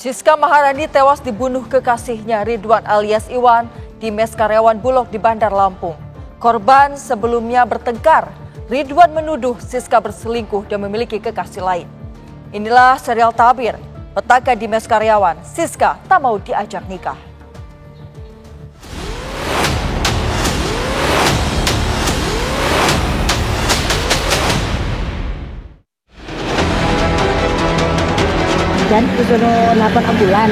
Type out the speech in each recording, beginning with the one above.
Siska Maharani tewas dibunuh kekasihnya Ridwan alias Iwan di mes karyawan Bulog di Bandar Lampung. Korban sebelumnya bertengkar. Ridwan menuduh Siska berselingkuh dan memiliki kekasih lain. Inilah serial tabir, petaka di mes karyawan. Siska tak mau diajak nikah. Dan disuruh 8 bulan.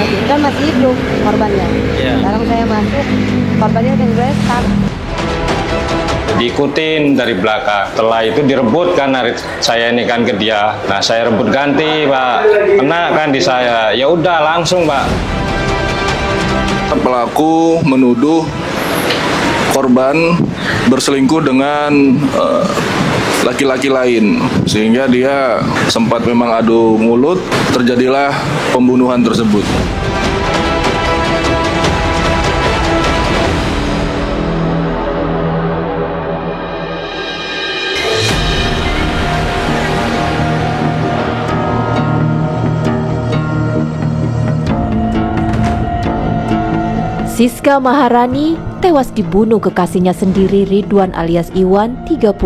Tapi kan masih hidup korbannya. Sekarang saya masuk, korbannya udah diresap. Diikutin dari belakang. Setelah itu direbut kan saya ini kan ke dia. Nah saya rebut ganti Pak. Kena kan di saya. Ya udah langsung Pak. Pelaku menuduh korban berselingkuh dengan laki-laki lain, sehingga dia sempat memang adu mulut, terjadilah pembunuhan tersebut. Siska Maharani tewas dibunuh kekasihnya sendiri Ridwan alias Iwan, 39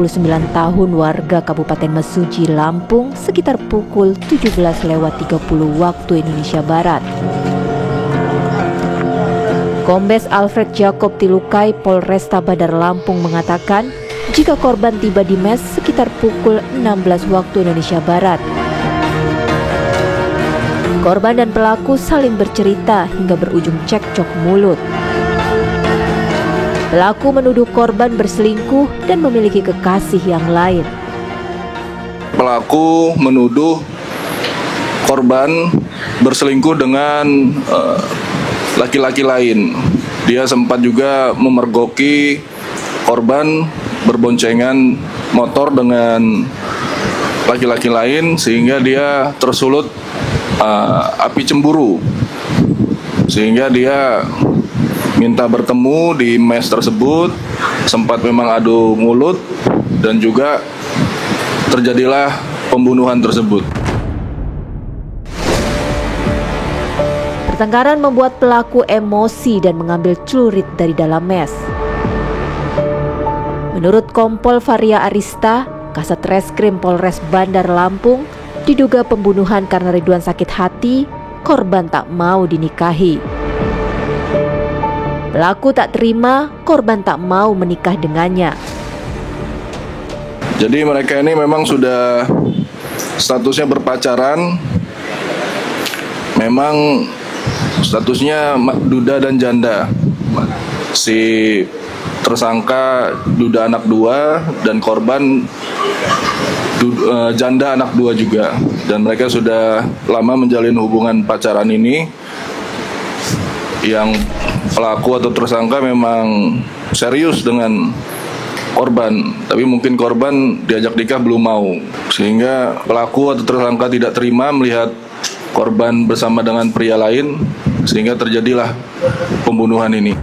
tahun, warga Kabupaten Mesuji, Lampung, sekitar pukul 17.30 waktu Indonesia Barat. Kombes Alfred Jacob Tilukai, Polresta Bandar Lampung mengatakan, jika korban tiba di mes sekitar pukul 16 waktu Indonesia Barat. Korban dan pelaku saling bercerita hingga berujung cekcok mulut. Pelaku menuduh korban berselingkuh dan memiliki kekasih yang lain. Pelaku menuduh korban berselingkuh dengan laki-laki lain. Dia sempat juga memergoki korban berboncengan motor dengan laki-laki lain, sehingga dia tersulut api cemburu, sehingga dia minta bertemu di mes tersebut. Sempat memang adu mulut dan juga terjadilah pembunuhan tersebut. Pertengkaran membuat pelaku emosi dan mengambil celurit dari dalam mes. Menurut Kompol Varia Arista, Kasat Reskrim Polres Bandar Lampung, diduga pembunuhan karena Ridwan sakit hati, korban tak mau dinikahi. Pelaku tak terima, korban tak mau menikah dengannya. Jadi mereka ini memang sudah statusnya berpacaran. Memang statusnya duda dan janda. Si tersangka duda anak 2 dan korban janda anak 2 juga, dan mereka sudah lama menjalin hubungan pacaran ini. Yang pelaku atau tersangka memang serius dengan korban, tapi mungkin korban diajak nikah belum mau, sehingga pelaku atau tersangka tidak terima melihat korban bersama dengan pria lain, sehingga terjadilah pembunuhan ini.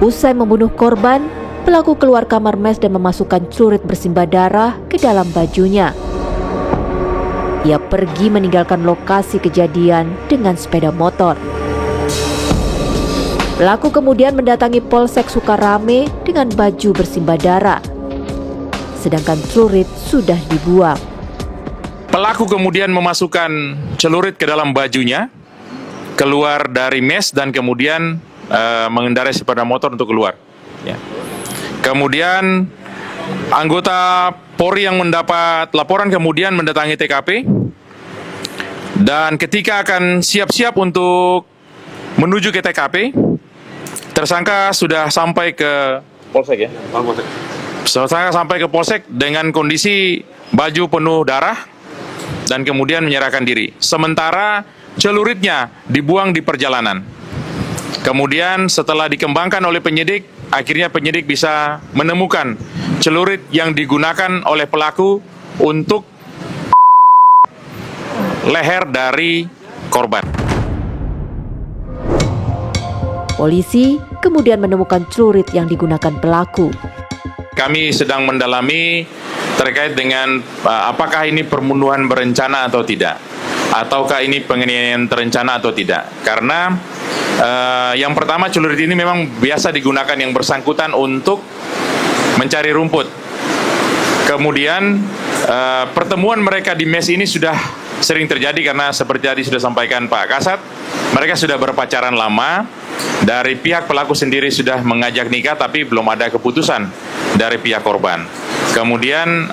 Usai membunuh korban, pelaku keluar kamar mes dan memasukkan celurit bersimbah darah ke dalam bajunya. Ia pergi meninggalkan lokasi kejadian dengan sepeda motor. Pelaku kemudian mendatangi Polsek Sukarame dengan baju bersimbah darah, sedangkan celurit sudah dibuang. Pelaku kemudian memasukkan celurit ke dalam bajunya, keluar dari mes dan kemudian mengendarai sepeda motor untuk keluar. Ya. Kemudian anggota Polri yang mendapat laporan kemudian mendatangi TKP, dan ketika akan siap-siap untuk menuju ke TKP, tersangka sudah sampai ke Polsek ya? Polsek. Tersangka sampai ke Polsek dengan kondisi baju penuh darah dan kemudian menyerahkan diri. Sementara celuritnya dibuang di perjalanan. Kemudian setelah dikembangkan oleh penyidik, akhirnya penyidik bisa menemukan celurit yang digunakan oleh pelaku untuk leher dari korban. Polisi kemudian menemukan celurit yang digunakan pelaku. Kami sedang mendalami terkait dengan apakah ini pembunuhan berencana atau tidak, ataukah ini penganiayaan terencana atau tidak. Karena yang pertama, celurit ini memang biasa digunakan yang bersangkutan untuk mencari rumput. Kemudian pertemuan mereka di mes ini sudah sering terjadi karena seperti tadi sudah sampaikan Pak Kasat, mereka sudah berpacaran lama. Dari pihak pelaku sendiri sudah mengajak nikah, tapi belum ada keputusan dari pihak korban. Kemudian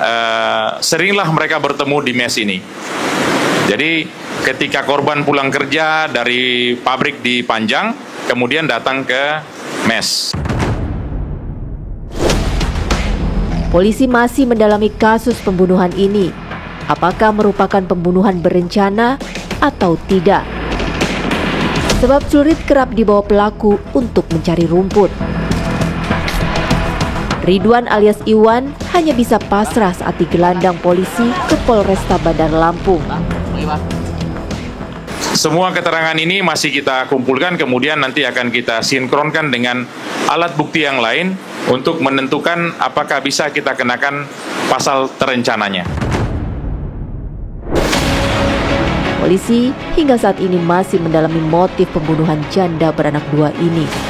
seringlah mereka bertemu di mes ini. Jadi ketika korban pulang kerja dari pabrik di Panjang, kemudian datang ke mes. Polisi masih mendalami kasus pembunuhan ini. Apakah merupakan pembunuhan berencana atau tidak? Sebab celurit kerap dibawa pelaku untuk mencari rumput. Ridwan alias Iwan hanya bisa pasrah saat digelandang polisi ke Polresta Bandar Lampung. Semua keterangan ini masih kita kumpulkan, kemudian nanti akan kita sinkronkan dengan alat bukti yang lain untuk menentukan apakah bisa kita kenakan pasal terencananya. Polisi hingga saat ini masih mendalami motif pembunuhan janda beranak 2 ini.